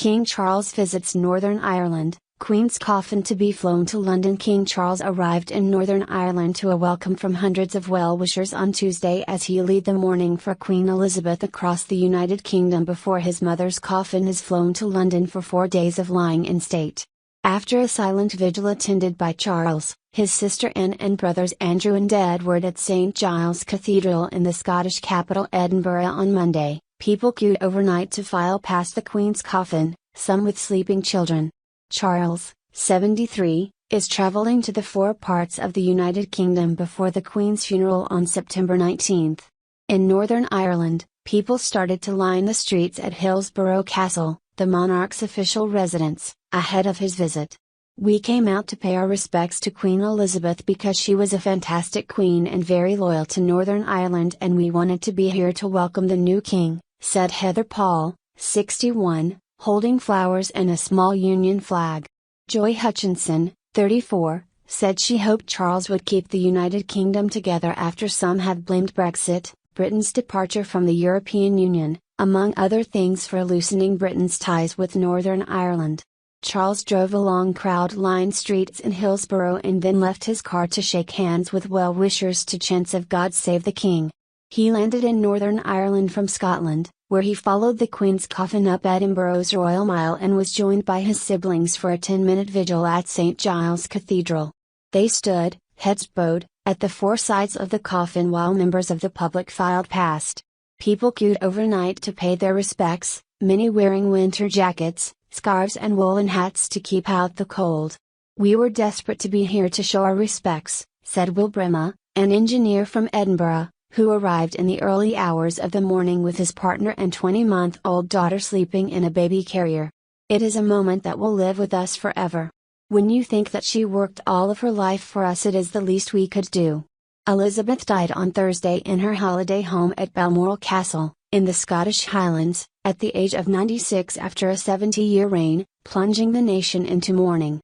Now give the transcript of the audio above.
King Charles visits Northern Ireland, Queen's coffin to be flown to London. King Charles arrived in Northern Ireland to a welcome from hundreds of well-wishers on Tuesday as he led the mourning for Queen Elizabeth across the United Kingdom before his mother's coffin is flown to London for 4 days of lying in state. After a silent vigil attended by Charles, his sister Anne and brothers Andrew and Edward at St Giles Cathedral in the Scottish capital Edinburgh on Monday, people queued overnight to file past the Queen's coffin, some with sleeping children. Charles, 73, is travelling to the 4 parts of the United Kingdom before the Queen's funeral on September 19. In Northern Ireland, people started to line the streets at Hillsborough Castle, the monarch's official residence, ahead of his visit. "We came out to pay our respects to Queen Elizabeth because she was a fantastic queen and very loyal to Northern Ireland, and we wanted to be here to welcome the new king," said Heather Paul, 61, holding flowers and a small Union flag. Joy Hutchinson, 34, said she hoped Charles would keep the United Kingdom together after some have blamed Brexit, Britain's departure from the European Union, among other things, for loosening Britain's ties with Northern Ireland. Charles drove along crowd-lined streets in Hillsborough and then left his car to shake hands with well-wishers to chants of "God Save the King." He landed in Northern Ireland from Scotland, where he followed the Queen's coffin up Edinburgh's Royal Mile and was joined by his siblings for a 10-minute vigil at St Giles Cathedral. They stood, heads bowed, at the 4 sides of the coffin while members of the public filed past. People queued overnight to pay their respects, many wearing winter jackets, scarves and woolen hats to keep out the cold. "We were desperate to be here to show our respects," said Will Brema, an engineer from Edinburgh, who arrived in the early hours of the morning with his partner and 20-month-old daughter sleeping in a baby carrier. "It is a moment that will live with us forever. When you think that she worked all of her life for us, it is the least we could do." Elizabeth died on Thursday in her holiday home at Balmoral Castle, in the Scottish Highlands, at the age of 96 after a 70-year reign, plunging the nation into mourning.